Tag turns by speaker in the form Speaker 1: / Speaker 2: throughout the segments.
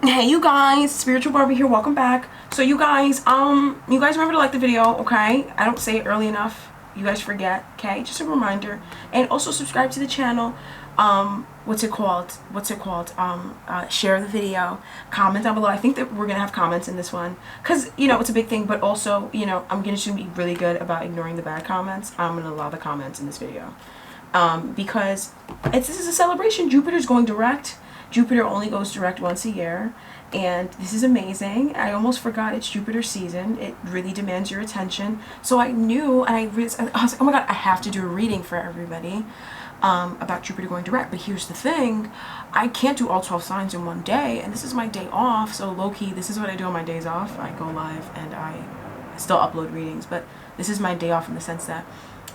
Speaker 1: Hey you guys, Spiritual Barbie here, welcome back. So you guys remember to like the video, okay? I don't say it early enough, you guys forget, okay? Just a reminder. And also subscribe to the channel. Share the video, comment down below. I think that we're gonna have comments in this one because it's a big thing, but also I'm gonna be really good about ignoring the bad comments. I'm gonna allow the comments in this video because this is a celebration. Jupiter's going direct. Jupiter only goes direct once a year, and this is amazing. I almost forgot it's Jupiter season. It really demands your attention. So I knew, and I was like, oh my god, I have to do a reading for everybody about Jupiter going direct. But here's the thing, I can't do all 12 signs in one day, and this is my day off. So low-key, this is what I do on my days off. I go live and I still upload readings, but this is my day off in the sense that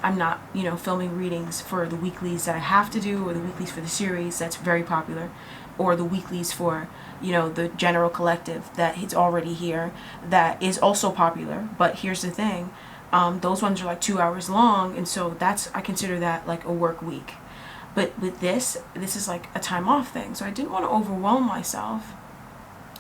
Speaker 1: I'm not, filming readings for the weeklies that I have to do, or the weeklies for the series that's very popular, or the weeklies for, the general collective that is already here that is also popular. But here's the thing, those ones are like 2 hours long, and so I consider that like a work week. But with this is like a time off thing, so I didn't want to overwhelm myself.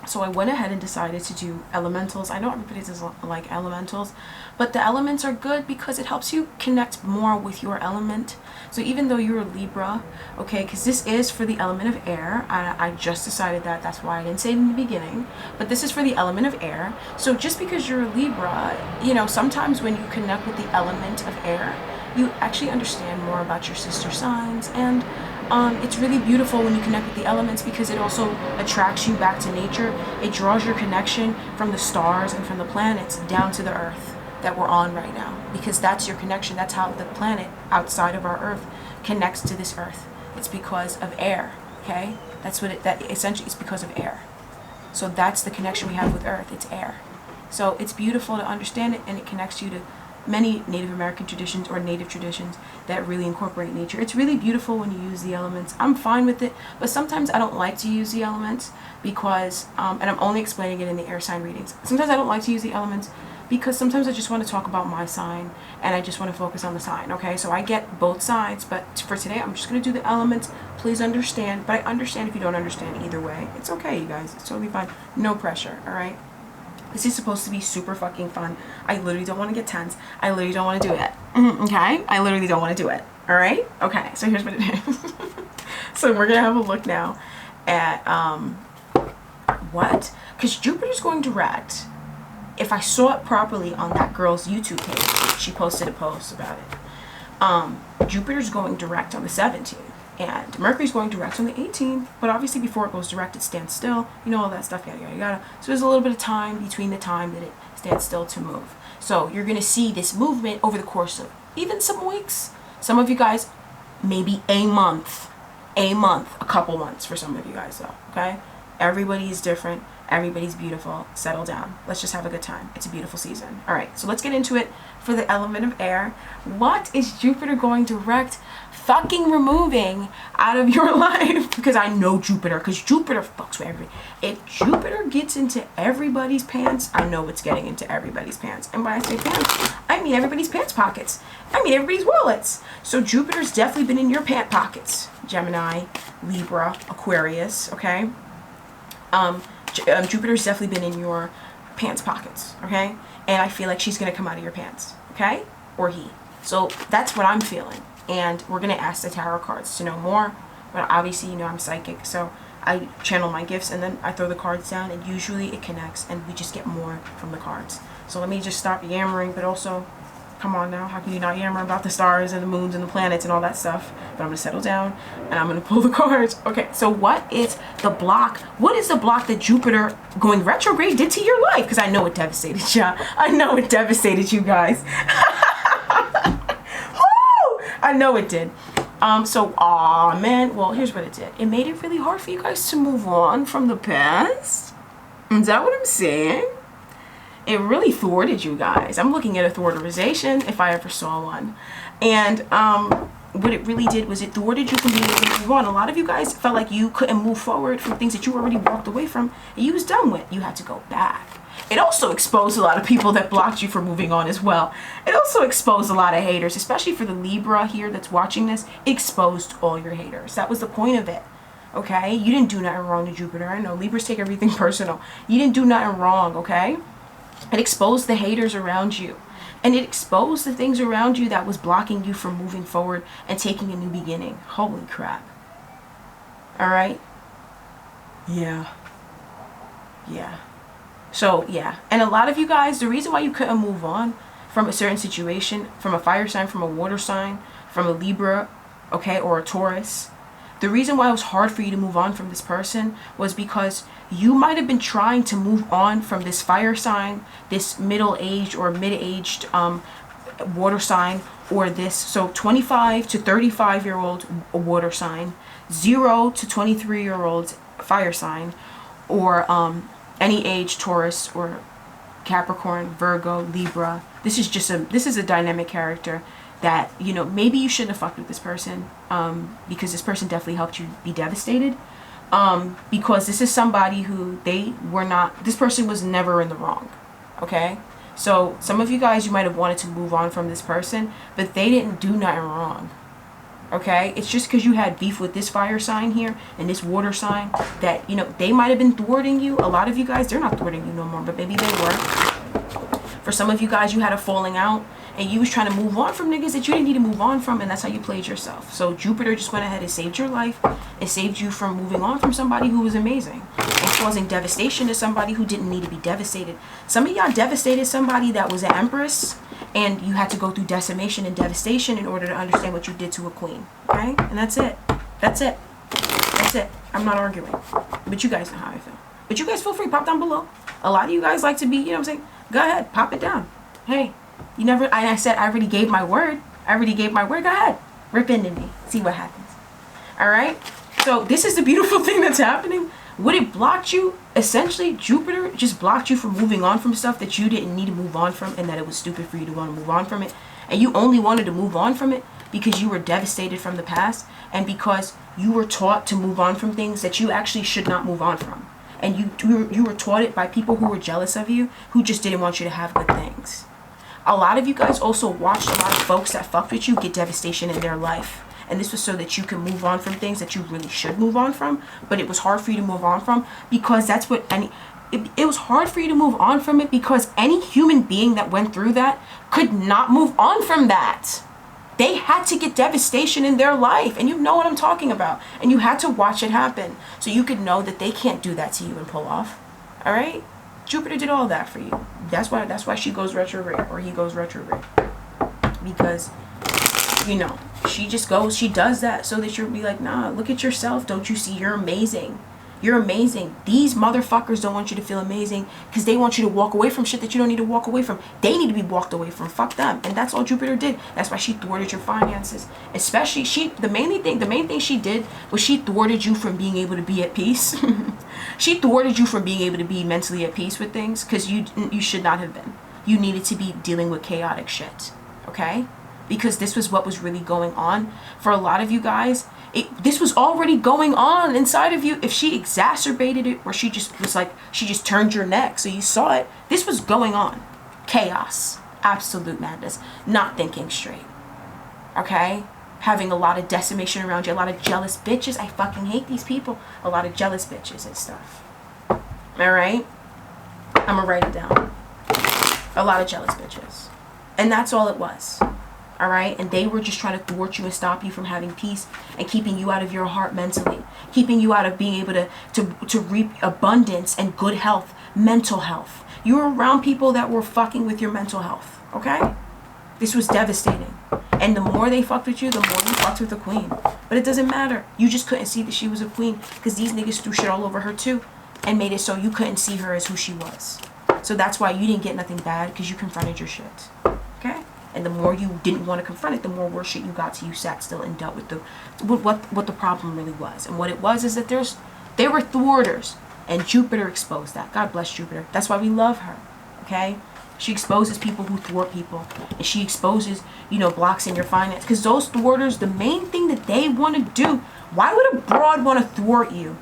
Speaker 1: So I went ahead and decided to do elementals. I know everybody doesn't like elementals, but the elements are good because it helps you connect more with your element. So even though you're a Libra, okay, because this is for the element of air, I just decided that's why I didn't say it in the beginning, but this is for the element of air. So just because you're a Libra, sometimes when you connect with the element of air, you actually understand more about your sister signs, and it's really beautiful when you connect with the elements because it also attracts you back to nature. It draws your connection from the stars and from the planets down to the earth that we're on right now, because that's your connection. That's how the planet outside of our earth connects to this earth. It's because of air, okay? That essentially is because of air. So that's the connection we have with earth. It's air. So it's beautiful to understand it, and it connects you to many Native American traditions or native traditions that really incorporate nature. It's really beautiful when you use the elements. I'm fine with it, but sometimes I don't like to use the elements because, and I'm only explaining it in the air sign readings. Sometimes I don't like to use the elements because sometimes I just want to talk about my sign and I just want to focus on the sign, okay? So I get both sides, but for today I'm just going to do the elements. Please understand, but I understand if you don't understand either way. It's okay, you guys. It's totally fine. No pressure, all right? This is supposed to be super fucking fun. I literally don't want to get tense. I literally don't want to do it. Okay? I literally don't want to do it. All right? Okay, so here's what it is. So we're going to have a look now at what? Because Jupiter's going direct. If I saw it properly on that girl's YouTube page, she posted a post about it. Jupiter's going direct on the 17th. And Mercury's going direct on the 18th, but obviously before it goes direct, it stands still. All that stuff, yada, yada, yada. So there's a little bit of time between the time that it stands still to move. So you're going to see this movement over the course of even some weeks. Some of you guys, maybe a month, a couple months for some of you guys though, okay? Everybody's different. Everybody's beautiful. Settle down. Let's just have a good time. It's a beautiful season. All right, so let's get into it for the element of air. What is Jupiter going direct fucking removing out of your life? Because I know Jupiter, because Jupiter fucks with everybody. If Jupiter gets into everybody's pants, I know it's getting into everybody's pants. And when I say pants, I mean everybody's pants pockets. I mean everybody's wallets. So Jupiter's definitely been in your pant pockets. Gemini, Libra, Aquarius, okay? Jupiter's definitely been in your pants pockets, okay? And I feel like she's going to come out of your pants, okay? Or he. So that's what I'm feeling. And we're going to ask the tarot cards to know more. But obviously, I'm psychic, so I channel my gifts and then I throw the cards down, and usually it connects and we just get more from the cards. So let me just stop yammering, but also, come on now, how can you not yammer about the stars and the moons and the planets and all that stuff? But I'm going to settle down and I'm going to pull the cards. Okay, so what is the block? What is the block that Jupiter going retrograde did to your life? Because I know it devastated you. I know it devastated you guys. I know it did. Aw, man. Well, here's what it did. It made it really hard for you guys to move on from the past. Is that what I'm saying? It really thwarted you guys. I'm looking at a thwarterization if I ever saw one. And what it really did was it thwarted you from being able to move on. A lot of you guys felt like you couldn't move forward from things that you already walked away from and you was done with. You had to go back. It also exposed a lot of people that blocked you from moving on as well. It also exposed a lot of haters, especially for the Libra here that's watching this. It exposed all your haters. That was the point of it. okay? You didn't do nothing wrong to Jupiter. I know Libras take everything personal. You didn't do nothing wrong, okay? It exposed the haters around you. And it exposed the things around you that was blocking you from moving forward and taking a new beginning. Holy crap. All right? Yeah. Yeah. So, yeah. And a lot of you guys, the reason why you couldn't move on from a certain situation, from a fire sign, from a water sign, from a Libra, okay, or a Taurus, the reason why it was hard for you to move on from this person was because you might have been trying to move on from this fire sign, this middle-aged or mid-aged water sign, or this, so 25 to 35-year-old water sign, 0 to 23-year-old fire sign, or any age Taurus or Capricorn, Virgo, Libra. This is a dynamic character that, you know, maybe you shouldn't have fucked with this person, because this person definitely helped you be devastated, because this is somebody who this person was never in the wrong, okay? So some of you guys, you might have wanted to move on from this person, but they didn't do nothing wrong, okay? It's just because you had beef with this fire sign here and this water sign that, you know, they might have been thwarting you. A lot of you guys, they're not thwarting you no more, but maybe they were. For some of you guys, you had a falling out and you was trying to move on from niggas that you didn't need to move on from, and that's how you played yourself. So Jupiter just went ahead and saved your life. It saved you from moving on from somebody who was amazing and causing devastation to somebody who didn't need to be devastated. Some of y'all devastated somebody that was an empress, and you had to go through decimation and devastation in order to understand what you did to a queen, okay? And that's it. That's it. That's it. I'm not arguing. But you guys know how I feel. But you guys feel free, pop down below. A lot of you guys like to be, you know what I'm saying? Go ahead, pop it down. Hey, you never, I said I already gave my word. I already gave my word. Go ahead. Rip into me. See what happens. All right? So this is the beautiful thing that's happening. What it blocked you, essentially, Jupiter just blocked you from moving on from stuff that you didn't need to move on from, and that it was stupid for you to want to move on from it. And you only wanted to move on from it because you were devastated from the past, and because you were taught to move on from things that you actually should not move on from. And you were taught it by people who were jealous of you, who just didn't want you to have good things. A lot of you guys also watched a lot of folks that fucked with you get devastation in their life. And this was so that you can move on from things that you really should move on from, but it was hard for you to move on from because that's what it was hard for you to move on from it because any human being that went through that could not move on from that. They had to get devastation in their life, and you know what I'm talking about. And you had to watch it happen so you could know that they can't do that to you and pull off. All right? Jupiter did all that for you. That's why she goes retrograde, or he goes retrograde. Because, you know, she does that so that you'll be like, nah, look at yourself. Don't you see you're amazing? You're amazing. These motherfuckers don't want you to feel amazing because they want you to walk away from shit that you don't need to walk away from. They need to be walked away from. Fuck them. And that's all Jupiter did. That's why she thwarted your finances. Especially, the main thing she did was she thwarted you from being able to be at peace. She thwarted you from being able to be mentally at peace with things because you should not have been. You needed to be dealing with chaotic shit. Okay? Because this was what was really going on for a lot of you guys. This was already going on inside of you. If she exacerbated it, or she just turned your neck so you saw it, this was going on. Chaos, absolute madness, not thinking straight, okay? Having a lot of decimation around you, a lot of jealous bitches. I fucking hate these people. A lot of jealous bitches and stuff. All right? I'm gonna write it down. A lot of jealous bitches. And that's all it was. All right? And they were just trying to thwart you and stop you from having peace and keeping you out of your heart mentally, keeping you out of being able to reap abundance and good health, mental health. You were around people that were fucking with your mental health, okay? This was devastating. And the more they fucked with you, the more you fucked with the queen. But it doesn't matter. You just couldn't see that she was a queen because these niggas threw shit all over her too and made it so you couldn't see her as who she was. So that's why you didn't get nothing bad, because you confronted your shit, okay? And the more you didn't want to confront it, the more worse shit you got till you sat still and dealt with what the problem really was. And what it was is that they were thwarters, and Jupiter exposed that. God bless Jupiter. That's why we love her, okay? She exposes people who thwart people, and she exposes, blocks in your finance. Because those thwarters, the main thing that they want to do, why would a broad want to thwart you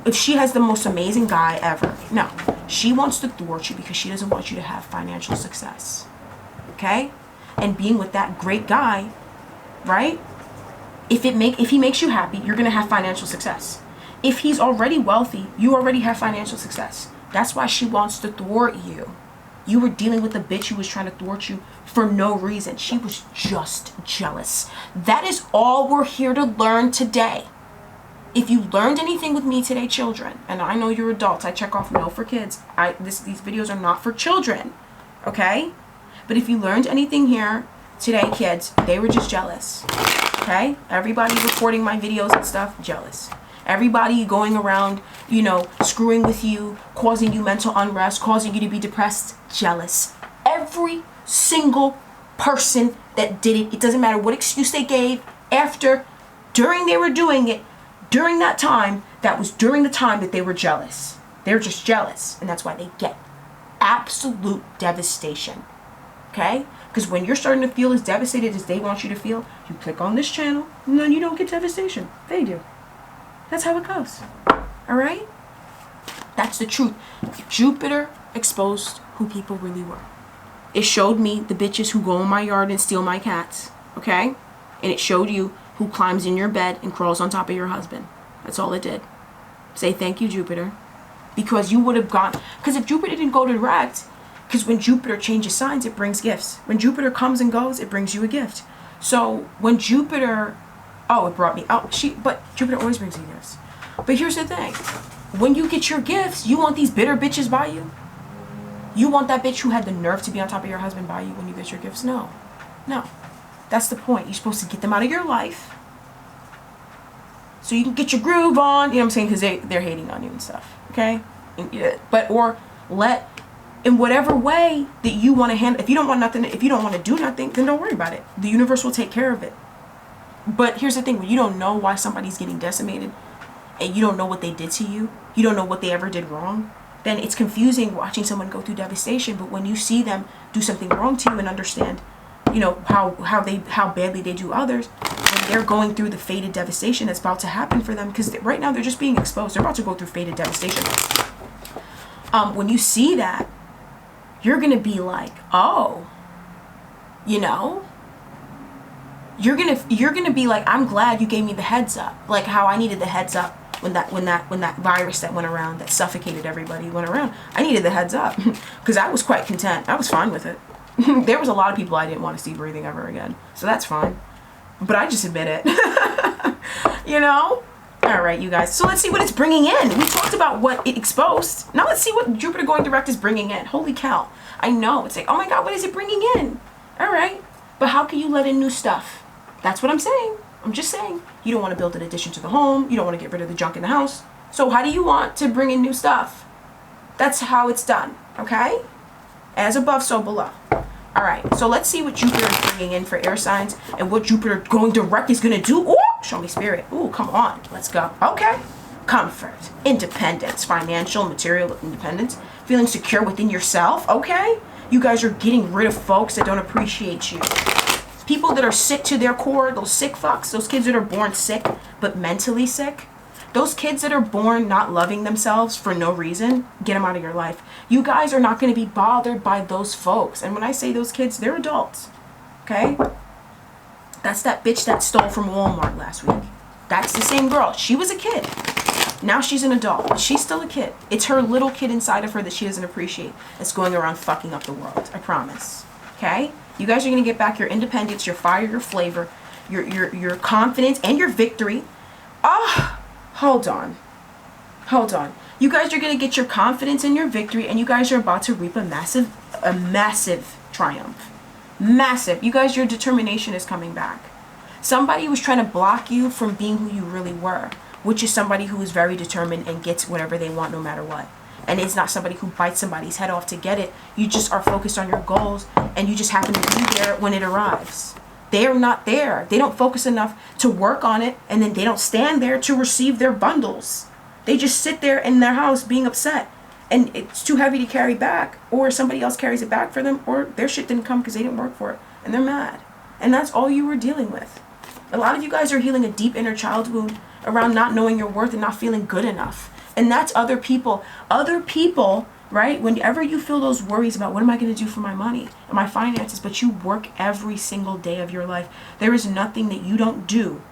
Speaker 1: if she has the most amazing guy ever? No, she wants to thwart you because she doesn't want you to have financial success, okay? And being with that great guy, right? If he makes you happy, you're gonna have financial success. If he's already wealthy, you already have financial success. That's why she wants to thwart you. You were dealing with a bitch who was trying to thwart you for no reason. She was just jealous. That is all we're here to learn today. If you learned anything with me today, children, and I know you're adults, I check off no for kids. These videos are not for children, okay? But if you learned anything here today, kids, they were just jealous, okay? Everybody recording my videos and stuff, jealous. Everybody going around, you know, screwing with you, causing you mental unrest, causing you to be depressed, jealous. Every single person that did it, it doesn't matter what excuse they gave, after, during they were doing it, during that time, that was during the time that they were jealous. They're just jealous, and that's why they get absolute devastation, okay? Because when you're starting to feel as devastated as they want you to feel, you click on this channel, and then you don't get devastation. They do. That's how it goes. All right? That's the truth. Jupiter exposed who people really were. It showed me the bitches who go in my yard and steal my cats. Okay? And it showed you who climbs in your bed and crawls on top of your husband. That's all it did. Say thank you, Jupiter. Because you would have gone... Because if Jupiter didn't go direct... Because when Jupiter changes signs, it brings gifts. When Jupiter comes and goes, it brings you a gift. So when Jupiter... Oh, it brought me out. But Jupiter always brings you gifts. But here's the thing. When you get your gifts, you want these bitter bitches by you? You want that bitch who had the nerve to be on top of your husband by you when you get your gifts? No. No. That's the point. You're supposed to get them out of your life so you can get your groove on. You know what I'm saying? Because they're hating on you and stuff. Okay? Or let... In whatever way that you want to handle... If you don't want nothing... If you don't want to do nothing, then don't worry about it. The universe will take care of it. But here's the thing, when you don't know why somebody's getting decimated and you don't know what they did to you, you don't know what they ever did wrong, then it's confusing watching someone go through devastation. But when you see them do something wrong to you and understand, you know, how badly they do others, when they're going through the fated devastation that's about to happen for them, because right now they're just being exposed. They're about to go through fated devastation. When you see that, you're going to be like, oh, you know, you're gonna be like, I'm glad you gave me the heads up, like how I needed the heads up when that virus that went around that suffocated everybody went around. I needed the heads up because I was quite content. I was fine with it. There was a lot of people I didn't want to see breathing ever again, so that's fine. But I just admit it. You know. All right, you guys. So let's see what it's bringing in. We talked about what it exposed. Now let's see what Jupiter going direct is bringing in. Holy cow! I know it's like, oh my God, what is it bringing in? All right, but how can you let in new stuff? That's what I'm saying. I'm just saying. You don't want to build an addition to the home. You don't want to get rid of the junk in the house. So how do you want to bring in new stuff? That's how it's done. Okay? As above, so below. All right. So let's see what Jupiter is bringing in for air signs and what Jupiter going direct is going to do. Ooh, show me spirit. Ooh, come on. Let's go. Okay. Comfort, independence, financial, material independence, feeling secure within yourself. Okay? You guys are getting rid of folks that don't appreciate you. People that are sick to their core, those sick fucks, those kids that are born sick, but mentally sick, those kids that are born not loving themselves for no reason, get them out of your life. You guys are not going to be bothered by those folks. And when I say those kids, they're adults. Okay? That's that bitch that stole from Walmart last week. That's the same girl. She was a kid. Now she's an adult. She's still a kid. It's her little kid inside of her that she doesn't appreciate that's going around fucking up the world. I promise. Okay? You guys are going to get back your independence, your fire, your flavor, your confidence, and your victory. Hold on. You guys are going to get your confidence and your victory, and you guys are about to reap a massive triumph. Massive. You guys, your determination is coming back. Somebody was trying to block you from being who you really were, which is somebody who is very determined and gets whatever they want no matter what. And it's not somebody who bites somebody's head off to get it. You just are focused on your goals, and you just happen to be there when it arrives. They're not there. They don't focus enough to work on it, and then they don't stand there to receive their bundles. They just sit there in their house being upset, and it's too heavy to carry back, or somebody else carries it back for them, or their shit didn't come because they didn't work for it, and they're mad. And that's all you were dealing with. A lot of you guys are healing a deep inner child wound around not knowing your worth and not feeling good enough. And that's other people, right? Whenever you feel those worries about what am I going to do for my money and my finances, but you work every single day of your life, there is nothing that you don't do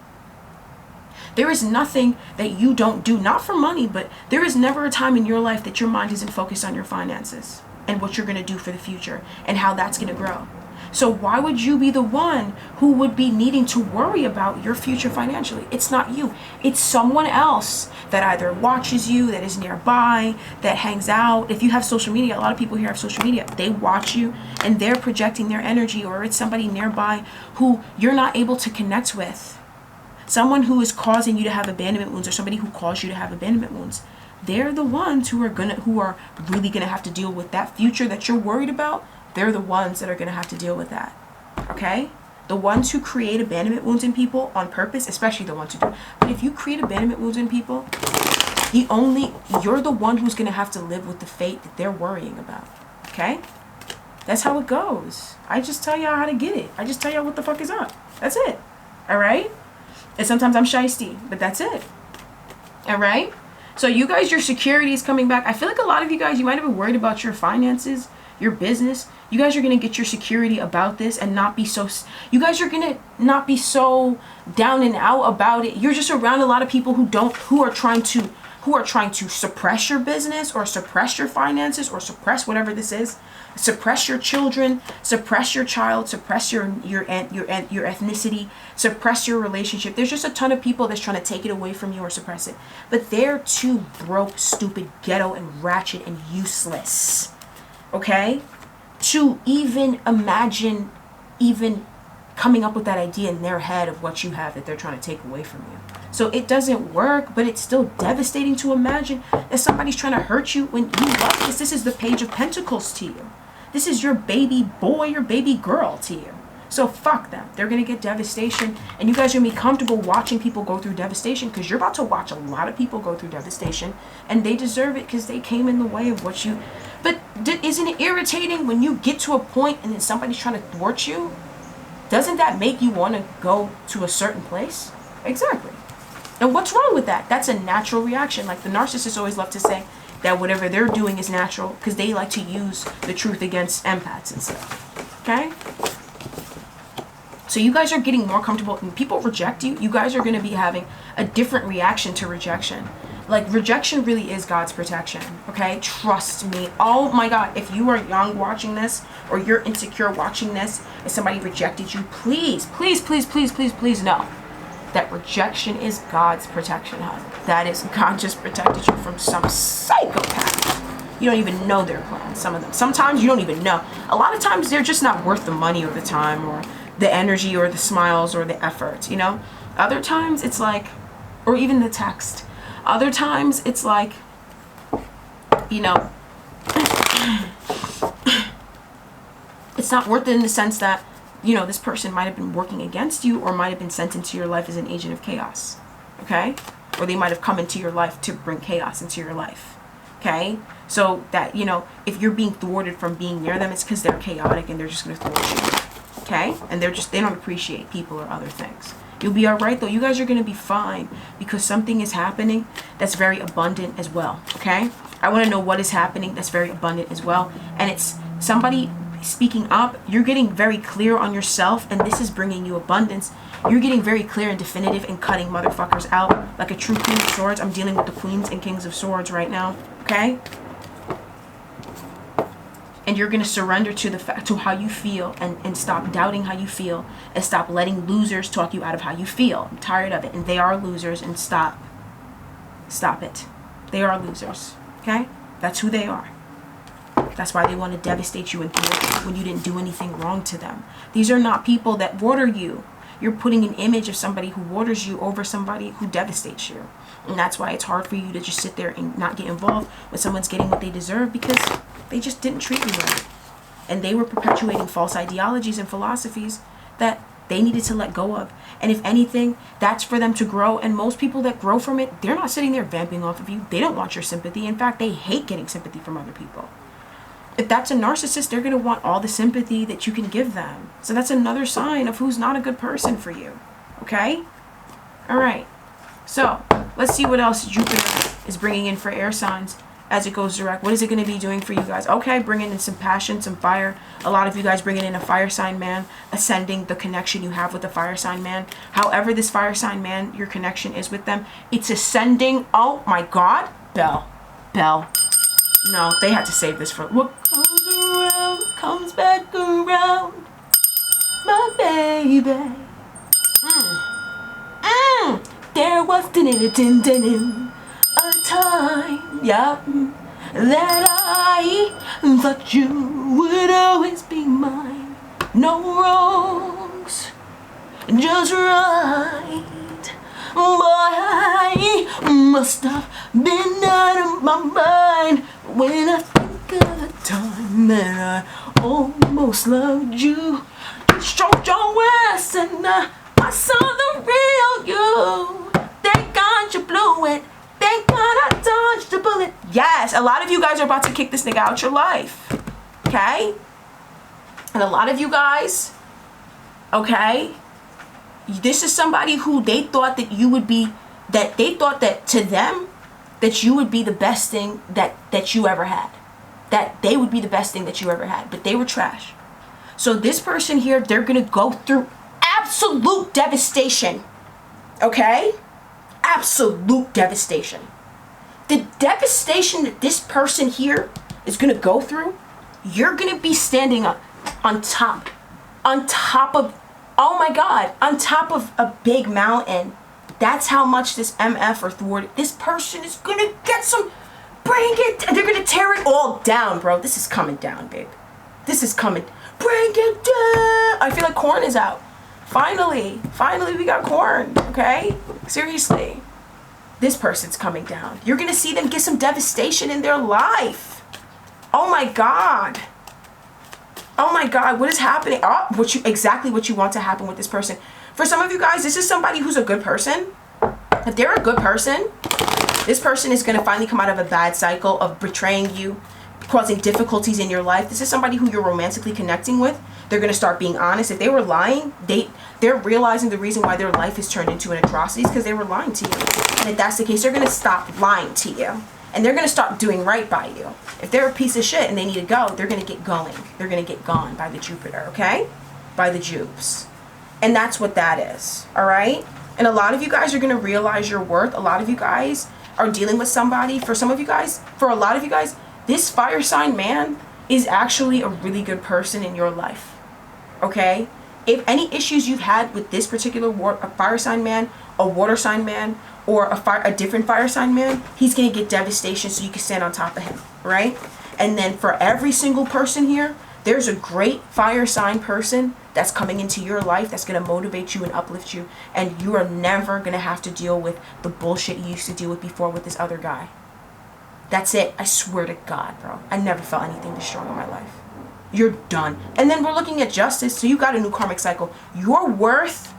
Speaker 1: There is nothing that you don't do, not for money, but there is never a time in your life that your mind isn't focused on your finances and what you're going to do for the future and how that's going to grow. So why would you be the one who would be needing to worry about your future financially? It's not you. It's someone else that either watches you, that is nearby, that hangs out. If you have social media, a lot of people here have social media. They watch you and they're projecting their energy, or it's somebody nearby who you're not able to connect with. Someone who is causing you to have abandonment wounds, or somebody who caused you to have abandonment wounds. They're the ones who are really gonna have to deal with that future that you're worried about. They're the ones that are going to have to deal with that. Okay? The ones who create abandonment wounds in people on purpose, especially the ones who do. But if you create abandonment wounds in people, you're the one who's going to have to live with the fate that they're worrying about. Okay? That's how it goes. I just tell y'all how to get it. I just tell y'all what the fuck is up. That's it. Alright? And sometimes I'm shysty, but that's it. Alright? So you guys, your security is coming back. I feel like a lot of you guys, you might have been worried about your finances, your business. You guys are going to get your security about this and not be so, you guys are going to not be so down and out about it. You're just around a lot of people who are trying to suppress your business, or suppress your finances, or suppress whatever this is. Suppress your children, suppress your child, suppress your ethnicity, suppress your relationship. There's just a ton of people that's trying to take it away from you or suppress it. But they're too broke, stupid, ghetto, and ratchet, and useless. Okay? To even imagine even coming up with that idea in their head of what you have that they're trying to take away from you. So it doesn't work, but it's still devastating to imagine that somebody's trying to hurt you when you love this. This is the Page of Pentacles to you. This is your baby boy or baby girl to you. So fuck them. They're going to get devastation, and you guys are going to be comfortable watching people go through devastation, because you're about to watch a lot of people go through devastation, and they deserve it because they came in the way of what you... But isn't it irritating when you get to a point and then somebody's trying to thwart you? Doesn't that make you want to go to a certain place? Exactly. And what's wrong with that? That's a natural reaction. Like the narcissists always love to say that whatever they're doing is natural, because they like to use the truth against empaths and stuff. Okay? So you guys are getting more comfortable. When people reject you, you guys are going to be having a different reaction to rejection. Like, rejection really is God's protection, okay? Trust me. Oh my God, if you are young watching this, or you're insecure watching this, and somebody rejected you, please, please, please, please, please, please know that rejection is God's protection, honey. That is, God just protected you from some psychopath. You don't even know their plans, some of them. Sometimes you don't even know. A lot of times they're just not worth the money or the time or the energy or the smiles or the effort, you know? Other times it's like, or even the text. Other times it's like, you know, it's not worth it in the sense that, you know, this person might have been working against you, or might have been sent into your life as an agent of chaos, okay? Or they might have come into your life to bring chaos into your life, okay? So that, you know, if you're being thwarted from being near them, it's because they're chaotic and they're just going to thwart you, okay? And they don't appreciate people or other things. You'll be all right, though. You guys are going to be fine, because something is happening that's very abundant as well, okay? I want to know what is happening that's very abundant as well. And it's somebody speaking up. You're getting very clear on yourself, and this is bringing you abundance. You're getting very clear and definitive and cutting motherfuckers out like a true Queen of Swords. I'm dealing with the Queens and Kings of Swords right now, okay? And you're going to surrender to the fact, to how you feel, and stop doubting how you feel, and stop letting losers talk you out of how you feel. I'm tired of it. And they are losers, and stop it. They are losers. Okay? That's who they are. That's why they want to devastate you and thwart you when you didn't do anything wrong to them. These are not people that water you. You're putting an image of somebody who waters you over somebody who devastates you. And that's why it's hard for you to just sit there and not get involved when someone's getting what they deserve, because they just didn't treat you right. And they were perpetuating false ideologies and philosophies that they needed to let go of. And if anything, that's for them to grow. And most people that grow from it, they're not sitting there vamping off of you. They don't want your sympathy. In fact, they hate getting sympathy from other people. If that's a narcissist, they're going to want all the sympathy that you can give them. So that's another sign of who's not a good person for you. Okay? All right. So let's see what else Jupiter is bringing in for air signs. as it goes direct. What is it going to be doing for you guys? Okay, bringing in some passion, some fire. A lot of you guys bringing in a fire sign man, ascending the connection you have with the fire sign man. However this fire sign man, your connection is with them, it's ascending. Oh my God. Bell. No, they had to save this for what goes around comes back around, my baby. There was a time, yeah, that I thought you would always be mine. No wrongs, just right. Boy, I must have been out of my mind when I think of the time that I almost loved you. You stroked your waist and I saw the real you. Thank God you blew it. Thank God I dodged the bullet. Yes, a lot of you guys are about to kick this nigga out your life. Okay? And a lot of you guys, okay, this is somebody who they thought that you would be, that they thought that to them, that you would be the best thing that you ever had. That they would be the best thing that you ever had. But they were trash. So this person here, they're going to go through absolute devastation. Okay? Absolute devastation. The devastation that this person here is going to go through, you're going to be standing up on top of, oh my God, on top of a big mountain. That's how much this MF or thwarted, this person is going to get some, bring it, they're going to tear it all down, bro. This is coming down, babe. This is coming. Bring it down. I feel like corn is out. Finally we got corn, okay? Seriously. This person's coming down. You're going to see them get some devastation in their life. Oh my God. Oh my God, what is happening? Oh, exactly what you want to happen with this person. For some of you guys, this is somebody who's a good person. If they're a good person, this person is going to finally come out of a bad cycle of betraying you, causing difficulties in your life. This is somebody who you're romantically connecting with. They're going to start being honest. If they were lying, they're realizing the reason why their life is turned into an atrocity is because they were lying to you. And if that's the case, they're going to stop lying to you. And they're going to start doing right by you. If they're a piece of shit and they need to go, they're going to get going. They're going to get gone by the Jupiter, okay? By the Jupes. And that's what that is, all right? And a lot of you guys are going to realize your worth. A lot of you guys are dealing with somebody. For some of you guys, for a lot of you guys, this fire sign man is actually a really good person in your life, okay? If any issues you've had with this particular a fire sign man, a water sign man, or a different fire sign man, he's going to get devastation so you can stand on top of him, right? And then for every single person here, there's a great fire sign person that's coming into your life that's going to motivate you and uplift you, and you are never going to have to deal with the bullshit you used to deal with before with this other guy. That's it. I swear to God, bro. I never felt anything this strong in my life. You're done. And then we're looking at justice, so you got a new karmic cycle. Your worth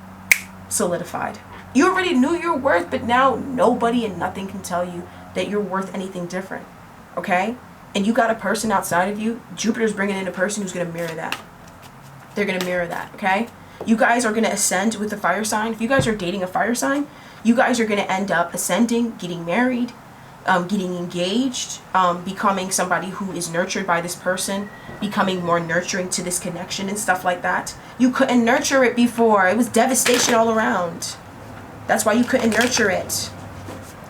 Speaker 1: solidified. You already knew your worth, but now nobody and nothing can tell you that you're worth anything different, okay? And you got a person outside of you. Jupiter's bringing in a person who's going to mirror that. They're going to mirror that, okay? You guys are going to ascend with the fire sign. If you guys are dating a fire sign, you guys are going to end up ascending, getting married, getting engaged, becoming somebody who is nurtured by this person, becoming more nurturing to this connection and stuff like that. You couldn't nurture it before. It was devastation all around. That's why you couldn't nurture it.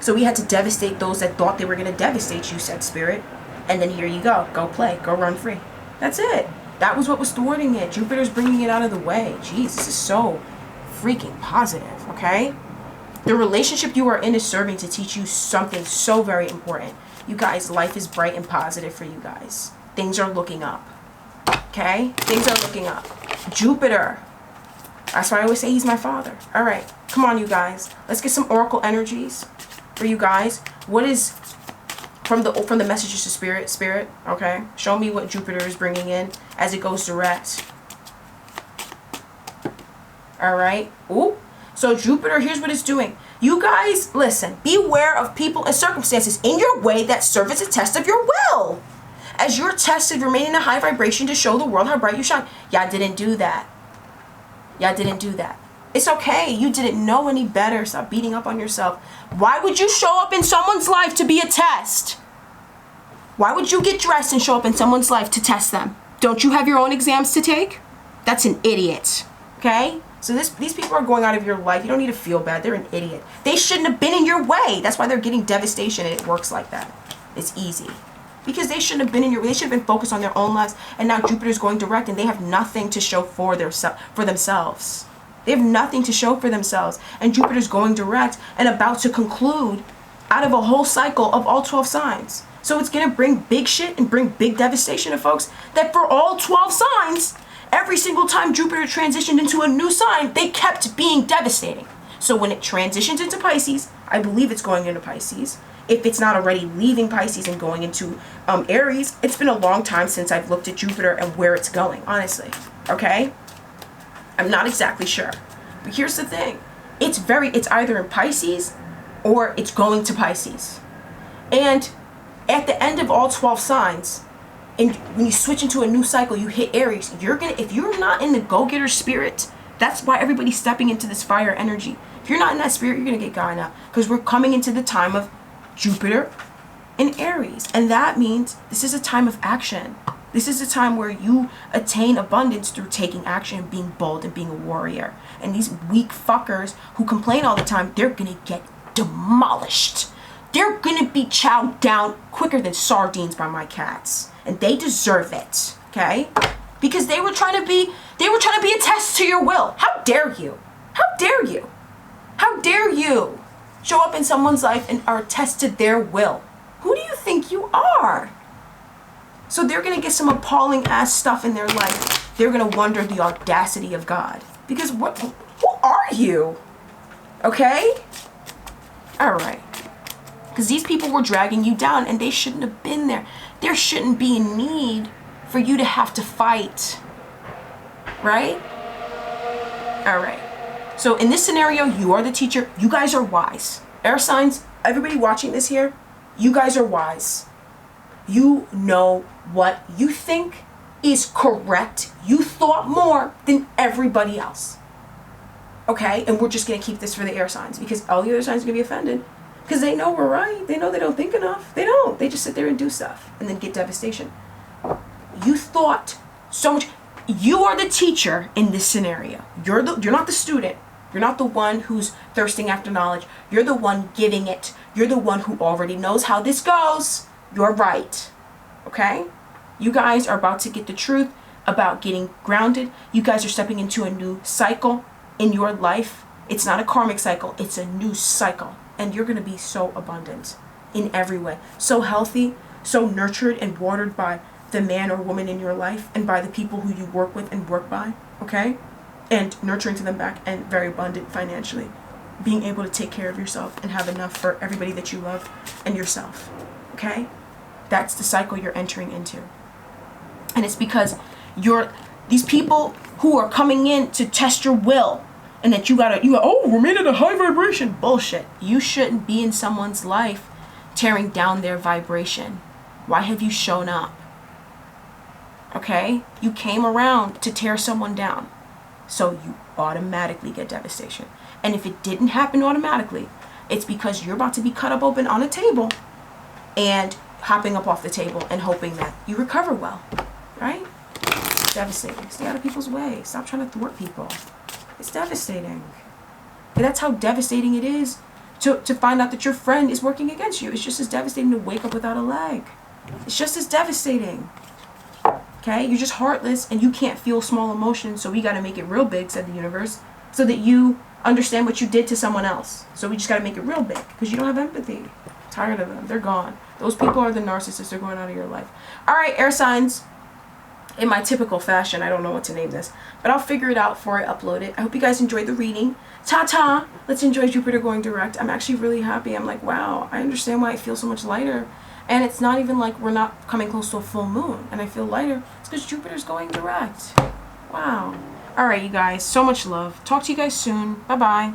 Speaker 1: So we had to devastate those that thought they were going to devastate you, said Spirit. And then here you go. Go play. Go run free. That's it. That was what was thwarting it. Jupiter's bringing it out of the way. Jeez, this is so freaking positive, okay? The relationship you are in is serving to teach you something so very important. You guys, life is bright and positive for you guys. Things are looking up, okay? Things are looking up. Jupiter. That's why I always say he's my father. All right. Come on, you guys. Let's get some oracle energies for you guys. What is from the messages to spirit, okay? Show me what Jupiter is bringing in as it goes direct. All right. Ooh. So Jupiter, here's what it's doing. You guys, listen. Beware of people and circumstances in your way that serve as a test of your will. As you're tested, remain in a high vibration to show the world how bright you shine. Y'all didn't do that. Y'all didn't do that. It's okay. You didn't know any better. Stop beating up on yourself. Why would you show up in someone's life to be a test? Why would you get dressed and show up in someone's life to test them? Don't you have your own exams to take? That's an idiot, okay? So these people are going out of your life. You don't need to feel bad. They're an idiot. They shouldn't have been in your way. That's why they're getting devastation, and it works like that. It's easy. Because they shouldn't have been in your way. They should have been focused on their own lives, and now Jupiter's going direct, and they have nothing to show for themselves. They have nothing to show for themselves, and Jupiter's going direct and about to conclude out of a whole cycle of all 12 signs. So it's going to bring big shit and bring big devastation to folks that for all 12 signs, every single time Jupiter transitioned into a new sign, they kept being devastating. So when it transitions into Pisces, I believe it's going into Pisces. If it's not already leaving Pisces and going into Aries, it's been a long time since I've looked at Jupiter and where it's going, honestly. Okay? I'm not exactly sure. But here's the thing. It's either in Pisces or it's going to Pisces. And at the end of all 12 signs, and when you switch into a new cycle, you hit Aries, if you're not in the go-getter spirit, that's why everybody's stepping into this fire energy. If you're not in that spirit, you're going to get gotten up. Because we're coming into the time of Jupiter in Aries. And that means this is a time of action. This is a time where you attain abundance through taking action and being bold and being a warrior. And these weak fuckers who complain all the time, they're going to get demolished. They're going to be chowed down quicker than sardines by my cats. And they deserve it, okay? Because they were trying to be a test to your will. How dare you? How dare you? How dare you show up in someone's life and are tested their will? Who do you think you are? So they're going to get some appalling ass stuff in their life. They're going to wonder the audacity of God. Because who are you? Okay? All right. Because these people were dragging you down and they shouldn't have been there. There shouldn't be a need for you to have to fight. Right? All right. So in this scenario, you are the teacher. You guys are wise. Air signs, everybody watching this here, you guys are wise. You know what you think is correct. You thought more than everybody else. Okay? And we're just going to keep this for the air signs because all the other signs are going to be offended. Because they know we're right. They know they don't think enough. They don't. They just sit there and do stuff and then get devastation. You thought so much. You are the teacher in this scenario. You're not the student. You're not the one who's thirsting after knowledge. You're the one giving it. You're the one who already knows how this goes. You're right. Okay? You guys are about to get the truth about getting grounded. You guys are stepping into a new cycle in your life. It's not a karmic cycle. It's a new cycle. And you're going to be so abundant in every way. So healthy, so nurtured and watered by the man or woman in your life and by the people who you work with and work by. Okay? And nurturing to them back and very abundant financially. Being able to take care of yourself and have enough for everybody that you love and yourself. Okay? That's the cycle you're entering into. And it's because these people who are coming in to test your will and that you gotta, oh, we're made at a high vibration. Bullshit. You shouldn't be in someone's life tearing down their vibration. Why have you shown up? Okay? You came around to tear someone down. So you automatically get devastation. And if it didn't happen automatically, it's because you're about to be cut up open on a table and hopping up off the table and hoping that you recover well. Right? It's devastating. Stay out of people's way. Stop trying to thwart people. It's devastating. And that's how devastating it is to find out that your friend is working against you. It's just as devastating to wake up without a leg. It's just as devastating. Okay? You're just heartless and you can't feel small emotions, so we got to make it real big, said the universe, so that you understand what you did to someone else. So we just got to make it real big because you don't have empathy. Tired of them. They're gone. Those people are the narcissists. They're going out of your life. All right, air signs. In my typical fashion, I don't know what to name this, but I'll figure it out before I upload it. I hope you guys enjoyed the reading. Ta-ta! Let's enjoy Jupiter going direct. I'm actually really happy. I'm like, wow, I understand why I feel so much lighter. And it's not even like we're not coming close to a full moon and I feel lighter. It's because Jupiter's going direct. Wow. All right, you guys. So much love. Talk to you guys soon. Bye-bye.